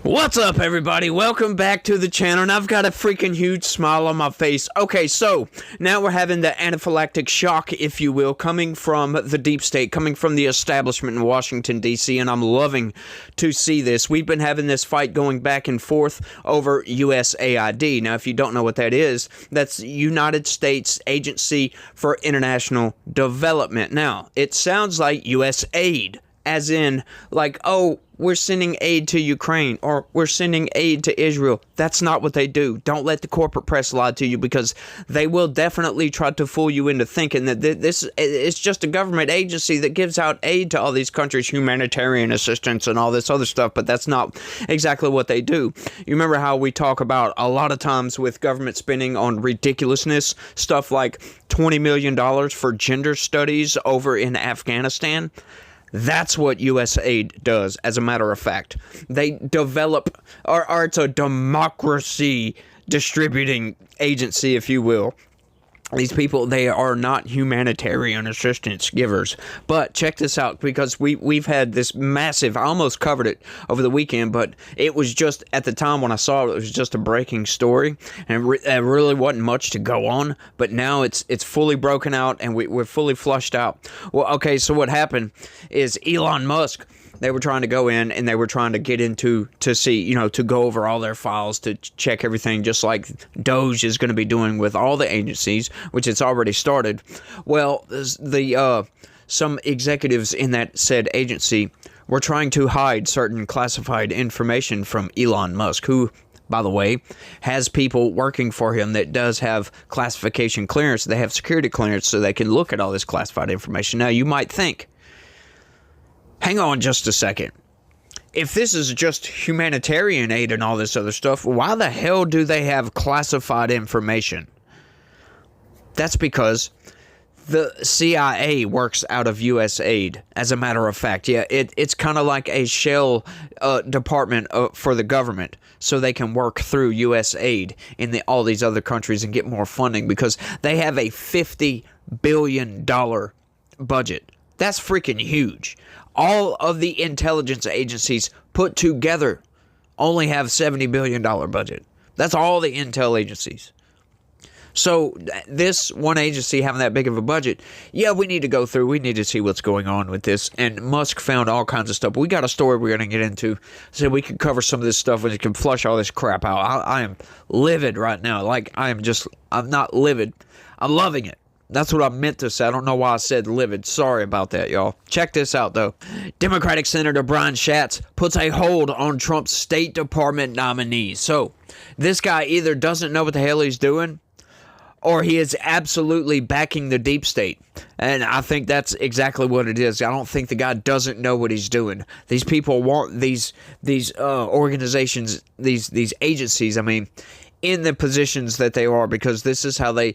What's up, everybody? Welcome back to the channel, and I've got a freaking huge smile on my face. Okay, so now we're having the anaphylactic shock, if you will, coming from the deep state, coming from the establishment in Washington, D.C., and I'm loving to see this. We've been having this fight going back and forth over USAID. Now, if you don't know what that is, that's United States Agency for International Development. Now, it sounds like USAID, as in, like, oh, we're sending aid to Ukraine, or we're sending aid to Israel. That's not what they do. Don't let the corporate press lie to you, because they will definitely try to fool you into thinking that this is just a government agency that gives out aid to all these countries, humanitarian assistance and all this other stuff, but that's not exactly what they do. You remember how we talk about a lot of times with government spending on ridiculousness, stuff like $20 million for gender studies over in Afghanistan? That's what USAID does, as a matter of fact. They develop, or it's a democracy distributing agency, if you will. These people, they are not humanitarian assistance givers. But check this out, because we've had this massive, I almost covered it over the weekend, but it was just, at the time when I saw it, it was just a breaking story, and it really wasn't much to go on, but now it's fully broken out, and we're fully flushed out. Well, okay, so what happened is Elon Musk, they were trying to go in and they were trying to get into, to see, you know, to go over all their files, to check everything, just like Doge is going to be doing with all the agencies, which it's already started. Well, some executives in that said agency were trying to hide certain classified information from Elon Musk, who, by the way, has people working for him that does have classification clearance. They have security clearance, so they can look at all this classified information. Now, you might think, hang on just a second. If this is just humanitarian aid and all this other stuff, why the hell do they have classified information? That's because the C.I.A. works out of USAID, as a matter of fact. Yeah, it's kind of like a shell department for the government, so they can work through USAID in all these other countries and get more funding, because they have a $50 billion budget. That's freaking huge. All of the intelligence agencies put together only have $70 billion budget. That's all the intel agencies. So this one agency having that big of a budget, yeah, we need to go through. We need to see what's going on with this. And Musk found all kinds of stuff. We got a story we're going to get into, so we can cover some of this stuff and it can flush all this crap out. I am livid right now. Like, I'm not livid. I'm loving it. That's what I meant to say. I don't know why I said livid. Sorry about that, y'all. Check this out, though. Democratic Senator Brian Schatz puts a hold on Trump's State Department nominees. So, this guy either doesn't know what the hell he's doing, or he is absolutely backing the deep state. And I think that's exactly what it is. I don't think the guy doesn't know what he's doing. These people want these organizations, these agencies, I mean, in the positions that they are, because this is how they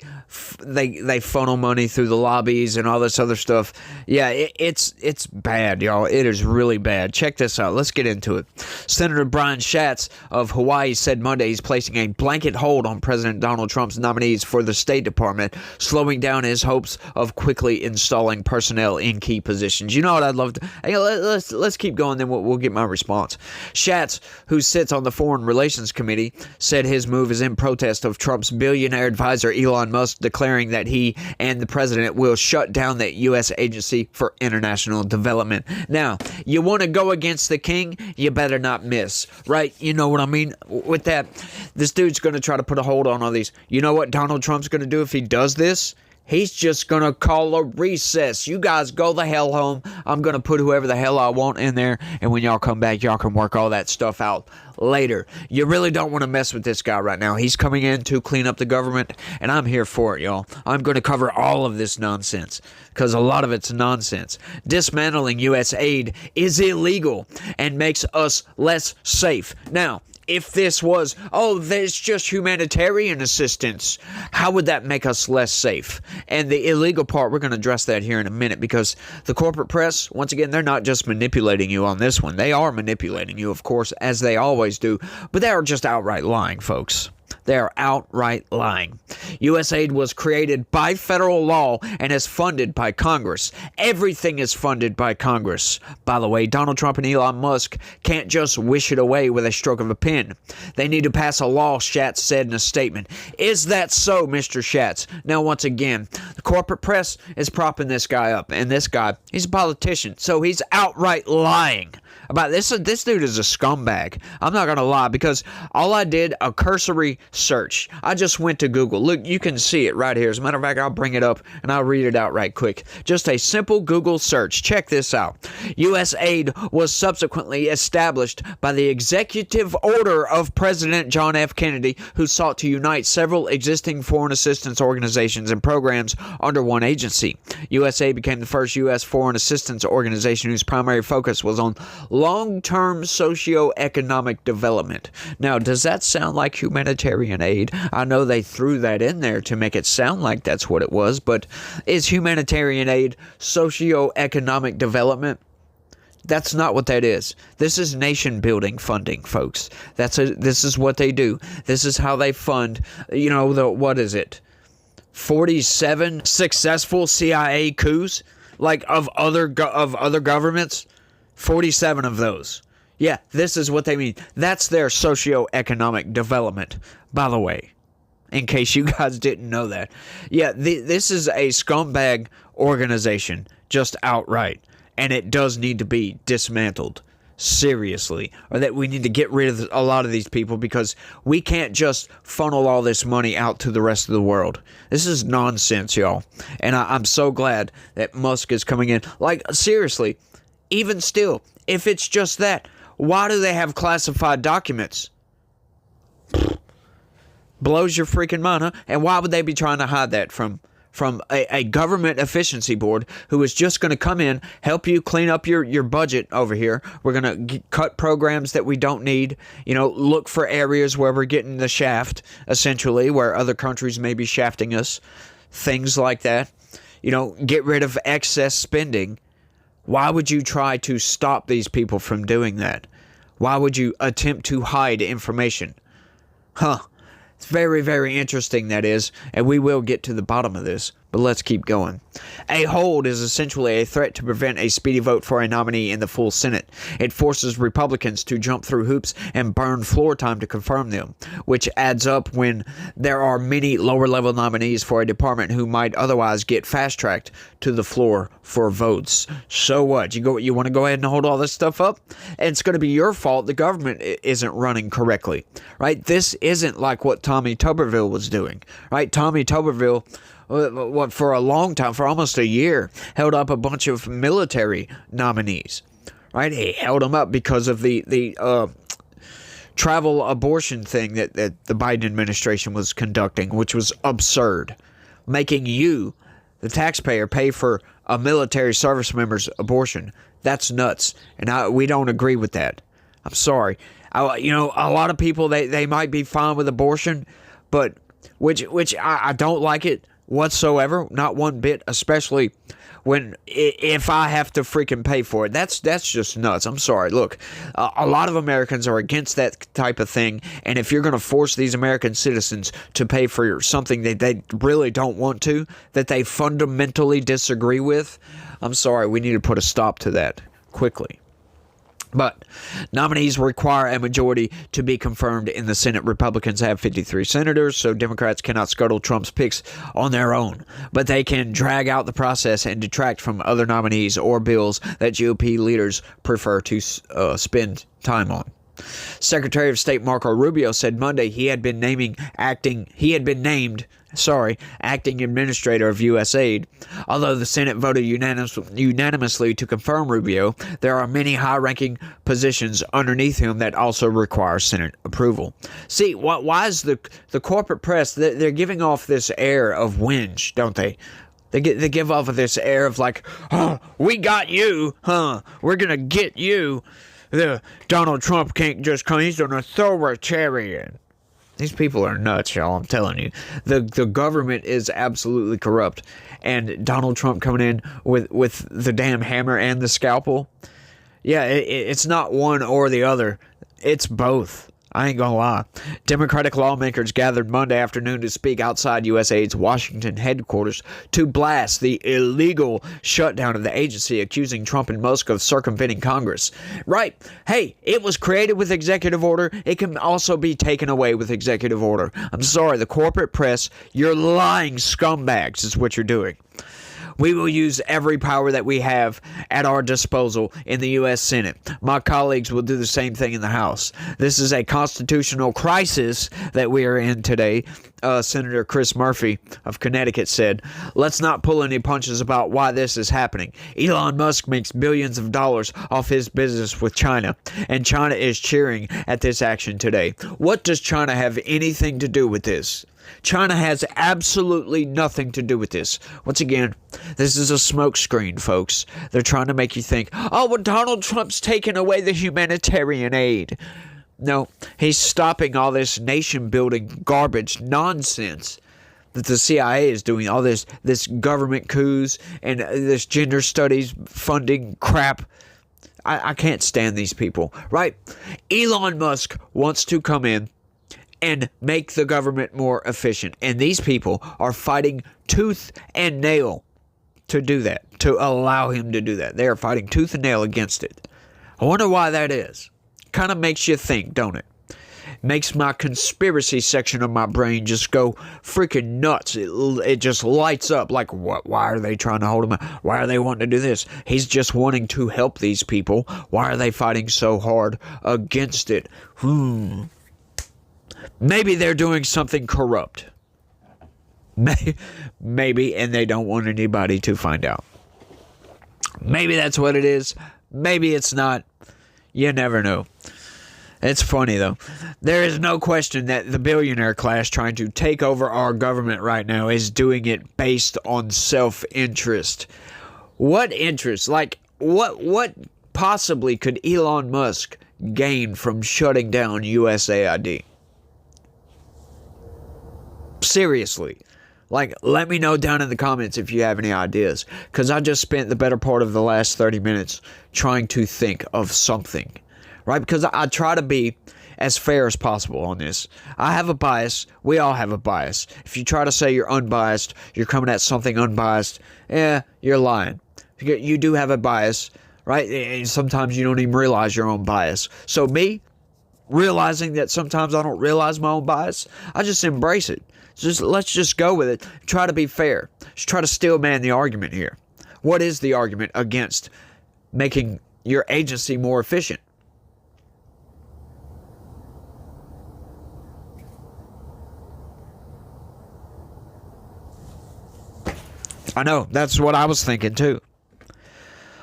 funnel money through the lobbies and all this other stuff. Yeah, it's bad, y'all. It is really bad. Check this out. Let's get into it. Senator Brian Schatz of Hawaii said Monday he's placing a blanket hold on President Donald Trump's nominees for the State Department, slowing down his hopes of quickly installing personnel in key positions. You know what I'd love to... Hey, let's keep going, then we'll get my response. Schatz, who sits on the Foreign Relations Committee, said his move is in protest of Trump's billionaire advisor Elon Musk declaring that he and the president will shut down the U.S. Agency for International Development. Now, you want to go against the king, you better not miss, right? You know what I mean with that? This dude's going to try to put a hold on all these. You know what Donald Trump's going to do if he does this? He's just going to call a recess. You guys go the hell home. I'm going to put whoever the hell I want in there. And when y'all come back, y'all can work all that stuff out later. You really don't want to mess with this guy right now. He's coming in to clean up the government, and I'm here for it, y'all. I'm going to cover all of this nonsense, because a lot of it's nonsense. Dismantling U.S. aid is illegal and makes us less safe. Now, if this was, oh, there's just humanitarian assistance, how would that make us less safe? And the illegal part, we're going to address that here in a minute, because the corporate press, once again, they're not just manipulating you on this one. They are manipulating you, of course, as they always do, but they are just outright lying, folks. They are outright lying. U.S. aid was created by federal law and is funded by Congress. Everything is funded by Congress. By the way, Donald Trump and Elon Musk can't just wish it away with a stroke of a pen. They need to pass a law, Schatz said in a statement. Is that so, Mr. Schatz? Now, once again, the corporate press is propping this guy up, and this guy, he's a politician, so he's outright lying about this. This dude is a scumbag. I'm not gonna lie, because all I did, a cursory search. I just went to Google. Look, you can see it right here. As a matter of fact, I'll bring it up and I'll read it out right quick. Just a simple Google search. Check this out. U.S. aid was subsequently established by the executive order of President John F. Kennedy, who sought to unite several existing foreign assistance organizations and programs under one agency. USA became the first U.S. foreign assistance organization whose primary focus was on long-term socio-economic development. Now, does that sound like humanitarian aid? I know they threw that in there to make it sound like that's what it was, but is humanitarian aid socio-economic development? That's not what that is. This is nation-building funding, folks. This is what they do. This is how they fund, what is it? 47 successful CIA coups, like of other governments. 47 of those. Yeah, this is what they mean. That's their socio-economic development, by the way, in case you guys didn't know that. Yeah, this is a scumbag organization, just outright, and it does need to be dismantled. Seriously, or that we need to get rid of a lot of these people, because we can't just funnel all this money out to the rest of the world. This is nonsense, y'all. And I'm so glad that Musk is coming in. Like, seriously, even still, if it's just that, why do they have classified documents? Blows your freaking mind, huh? And why would they be trying to hide that from a government efficiency board who is just going to come in, help you clean up your budget over here? We're going to cut programs that we don't need, look for areas where we're getting the shaft, essentially, where other countries may be shafting us, things like that. Get rid of excess spending. Why would you try to stop these people from doing that? Why would you attempt to hide information? It's very, very interesting, that is, and we will get to the bottom of this, but let's keep going. A hold is essentially a threat to prevent a speedy vote for a nominee in the full Senate. It forces Republicans to jump through hoops and burn floor time to confirm them, which adds up when there are many lower-level nominees for a department who might otherwise get fast-tracked to the floor for votes. So what? You want to go ahead and hold all this stuff up? And it's going to be your fault the government isn't running correctly, right? This isn't like what Tommy Tuberville was doing, right? Tommy Tuberville, for a long time, for almost a year, held up a bunch of military nominees, right? He held them up because of the travel abortion thing that the Biden administration was conducting, which was absurd, making you, the taxpayer, pay for a military service member's abortion. That's nuts, and we don't agree with that. I'm sorry. A lot of people, they might be fine with abortion, but which I don't like it whatsoever, not one bit, especially if I have to freaking pay for it. That's just nuts. I'm sorry. Look, a lot of Americans are against that type of thing, and if you're going to force these American citizens to pay for something that they really don't want to, that they fundamentally disagree with, I'm sorry, we need to put a stop to that quickly. But nominees require a majority to be confirmed in the Senate. Republicans have 53 senators, so Democrats cannot scuttle Trump's picks on their own. But they can drag out the process and detract from other nominees or bills that GOP leaders prefer to spend time on. Secretary of State Marco Rubio said Monday he had been named acting administrator of U.S. aid. Although the Senate voted unanimously to confirm Rubio, there are many high-ranking positions underneath him that also require Senate approval. See, why is the corporate press, they're giving off this air of whinge, don't they? They give off of this air of like, oh, we got you, we're going to get you. Donald Trump can't just come. He's an authoritarian. These people are nuts, y'all. I'm telling you. The government is absolutely corrupt. And Donald Trump coming in with the damn hammer and the scalpel. Yeah, it's not one or the other. It's both. I ain't gonna lie. Democratic lawmakers gathered Monday afternoon to speak outside USAID's Washington headquarters to blast the illegal shutdown of the agency, accusing Trump and Musk of circumventing Congress. Right. Hey, it was created with executive order. It can also be taken away with executive order. I'm sorry, the corporate press, you're lying scumbags is what you're doing. We will use every power that we have at our disposal in the U.S. Senate. My colleagues will do the same thing in the House. This is a constitutional crisis that we are in today. Senator Chris Murphy of Connecticut said, let's not pull any punches about why this is happening. Elon Musk makes billions of dollars off his business with China, and China is cheering at this action today. What does China have anything to do with this? China has absolutely nothing to do with this. Once again, this is a smokescreen, folks. They're trying to make you think, oh, well, Donald Trump's taking away the humanitarian aid. No, he's stopping all this nation-building garbage nonsense that the C.I.A. is doing, all this government coups and this gender studies funding crap. I can't stand these people, right? Elon Musk wants to come in and make the government more efficient. And these people are fighting tooth and nail to do that, to allow him to do that. They are fighting tooth and nail against it. I wonder why that is. Kind of makes you think, don't it? Makes my conspiracy section of my brain just go freaking nuts. It just lights up like, what? Why are they trying to hold him? Why are they wanting to do this? He's just wanting to help these people. Why are they fighting so hard against it? Maybe they're doing something corrupt. Maybe, and they don't want anybody to find out. Maybe that's what it is. Maybe it's not. You never know. It's funny, though. There is no question that the billionaire class trying to take over our government right now is doing it based on self-interest. What interest? Like, what possibly could Elon Musk gain from shutting down USAID? Seriously. Like, let me know down in the comments if you have any ideas. Because I just spent the better part of the last 30 minutes trying to think of something. Right? Because I try to be as fair as possible on this. I have a bias. We all have a bias. If you try to say you're unbiased, you're coming at something unbiased, you're lying. You do have a bias, right? And sometimes you don't even realize your own bias. So me, realizing that sometimes I don't realize my own bias, I just embrace it. Let's just go with it. Try to be fair. Just try to steel man the argument here. What is the argument against making your agency more efficient? I know, that's what I was thinking too.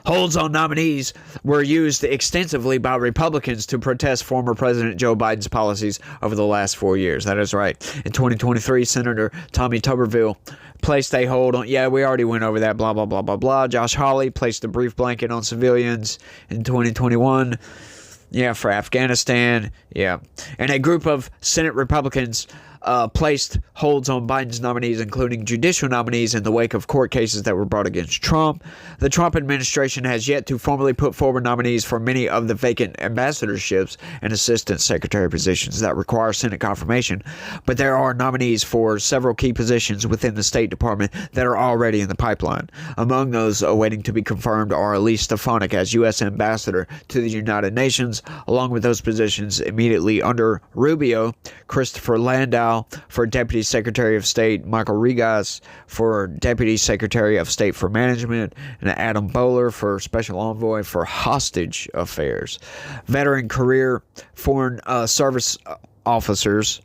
Holds on nominees were used extensively by Republicans to protest former President Joe Biden's policies over the last 4 years. That is right. In 2023, Senator Tommy Tuberville placed a hold on... Yeah, we already went over that. Blah, blah, blah, blah, blah. Josh Hawley placed a brief blanket on civilians in 2021. Yeah, for Afghanistan. Yeah. And a group of Senate Republicans placed holds on Biden's nominees, including judicial nominees, in the wake of court cases that were brought against Trump. The Trump administration has yet to formally put forward nominees for many of the vacant ambassadorships and assistant secretary positions that require Senate confirmation, but there are nominees for several key positions within the State Department that are already in the pipeline. Among those awaiting to be confirmed are Elise Stefanik as U.S. Ambassador to the United Nations, along with those positions immediately under Rubio, Christopher Landau for Deputy Secretary of State, Michael Regas for Deputy Secretary of State for Management, and Adam Bowler for Special Envoy for Hostage Affairs. Veteran career foreign service officers,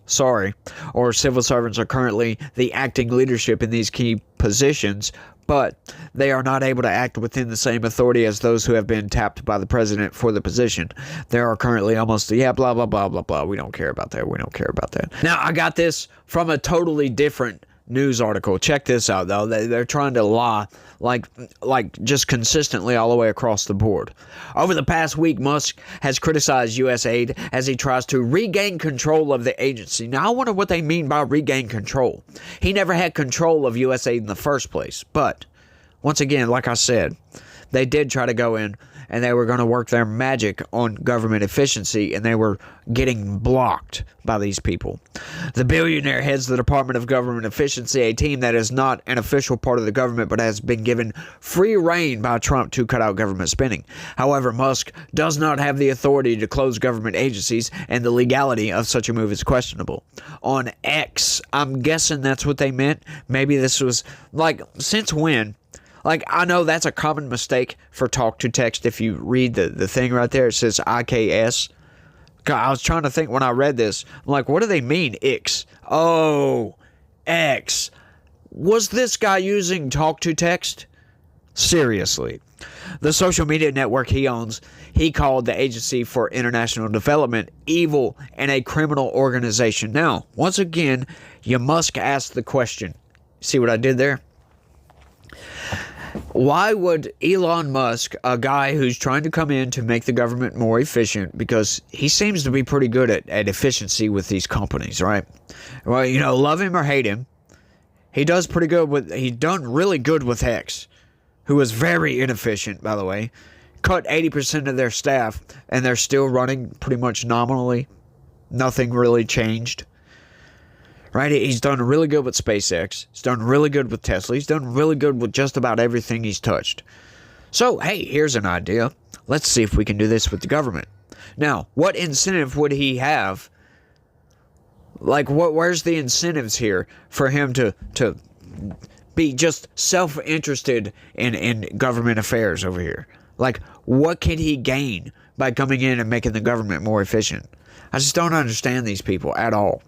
or civil servants are currently the acting leadership in these key positions, but they are not able to act within the same authority as those who have been tapped by the president for the position. There are currently almost, blah, blah, blah, blah, blah. We don't care about that. We don't care about that. Now, I got this from a totally different news article. Check this out, though. They're trying to lie like just consistently all the way across the board. Over the past week, Musk has criticized USAID as he tries to regain control of the agency. Now, I wonder what they mean by regain control. He never had control of USAID in the first place. But, once again, like I said, they did try to go in and they were going to work their magic on government efficiency, and they were getting blocked by these people. The billionaire heads the Department of Government Efficiency, a team that is not an official part of the government but has been given free rein by Trump to cut out government spending. However, Musk does not have the authority to close government agencies, and the legality of such a move is questionable. On X, I'm guessing that's what they meant. Maybe this was, like, since when? Like, I know that's a common mistake for talk to text. If you read the thing right there, it says IKS. God, I was trying to think when I read this. I'm like, what do they mean, X? Oh, X. Was this guy using talk to text? Seriously. The social media network he owns, he called the Agency for International Development evil and a criminal organization. Now, once again, you must ask the question. See what I did there? Why would Elon Musk, a guy who's trying to come in to make the government more efficient, because he seems to be pretty good at efficiency with these companies, right? Well, you know, love him or hate him, he does pretty good with, he done really good with X, who was very inefficient, by the way. Cut 80% of their staff, and they're still running pretty much nominally. Nothing really changed. Right? He's done really good with SpaceX. He's done really good with Tesla. He's done really good with just about everything he's touched. So, hey, here's an idea. Let's see if we can do this with the government. Now, what incentive would he have? Like, where's the incentives here for him to be just self-interested in government affairs over here? Like, what can he gain by coming in and making the government more efficient? I just don't understand these people at all.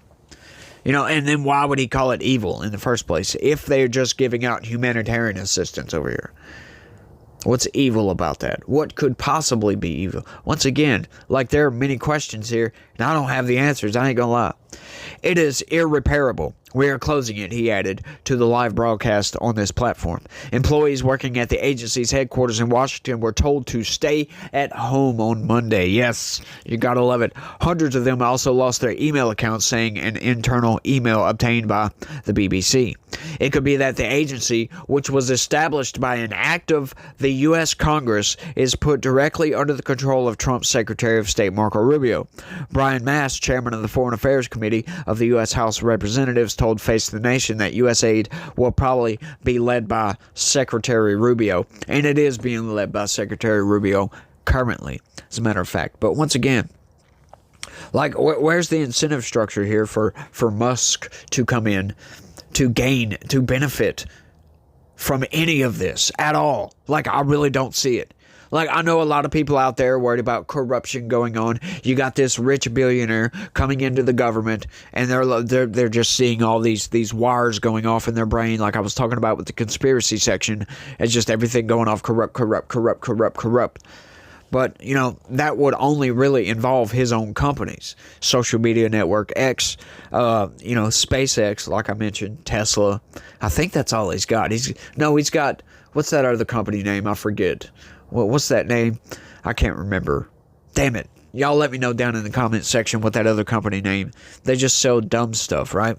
You know, and then why would he call it evil in the first place if they're just giving out humanitarian assistance over here? What's evil about that? What could possibly be evil? Once again, like, there are many questions here, and I don't have the answers. I ain't gonna lie. It is irreparable. We are closing it, he added, to the live broadcast on this platform. Employees working at the agency's headquarters in Washington were told to stay at home on Monday. Yes, you gotta love it. Hundreds of them also lost their email accounts, saying an internal email obtained by the BBC. It could be that the agency, which was established by an act of the U.S. Congress, is put directly under the control of Trump's Secretary of State Marco Rubio. Brian Mast, chairman of the Foreign Affairs Committee of the U.S. House of Representatives, told Face the Nation that U.S. aid will probably be led by Secretary Rubio, and it is being led by Secretary Rubio currently, as a matter of fact. But once again, like, where's the incentive structure here for Musk to come in, to gain, to benefit from any of this at all? Like, I really don't see it. Like, I know a lot of people out there worried about corruption going on. You got this rich billionaire coming into the government, and they're just seeing all these wires going off in their brain, like I was talking about with the conspiracy section. It's just everything going off corrupt. But, you know, that would only really involve his own companies. Social media network X, you know, SpaceX, like I mentioned, Tesla. I think that's all he's got. He's got, what's that other company name? I forget. Well, what's that name? I can't remember. Damn it. Y'all let me know down in the comments section what that other company name. They just sell dumb stuff, right?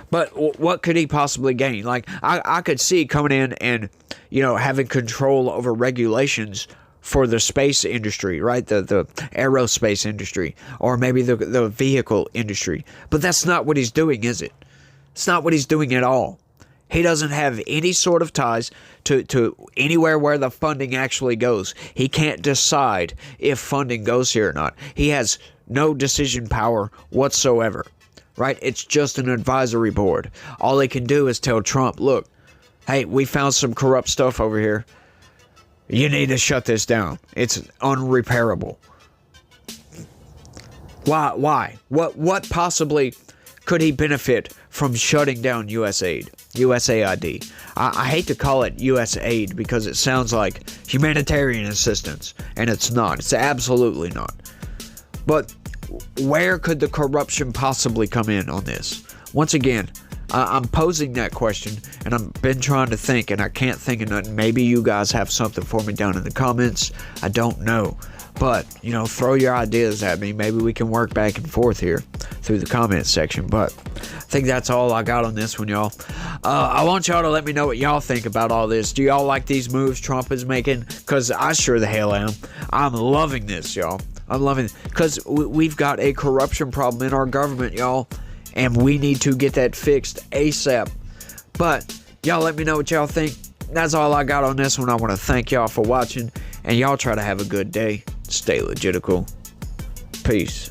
But what could he possibly gain? Like, I could see coming in and, you know, having control over regulations for the space industry, right? The aerospace industry, or maybe the vehicle industry. But that's not what he's doing, is it? It's not what he's doing at all. He doesn't have any sort of ties to anywhere where the funding actually goes. He can't decide if funding goes here or not. He has no decision power whatsoever, right? It's just an advisory board. All they can do is tell Trump, look, hey, we found some corrupt stuff over here. You need to shut this down. It's unrepairable. Why? What possibly could he benefit from shutting down USAID? I hate to call it USAID because it sounds like humanitarian assistance, and it's not. It's absolutely not. But where could the corruption possibly come in on this? Once again, I'm posing that question, and I've been trying to think, and I can't think of nothing. Maybe you guys have something for me down in the comments. I don't know. But, throw your ideas at me. Maybe we can work back and forth here through the comments section. But I think that's all I got on this one, y'all. I want y'all to let me know what y'all think about all this. Do y'all like these moves Trump is making? Because I sure the hell am. I'm loving this, y'all. I'm loving it. Because we've got a corruption problem in our government, y'all. And we need to get that fixed ASAP. But y'all let me know what y'all think. That's all I got on this one. I want to thank y'all for watching. And y'all try to have a good day. Stay legitical. Peace.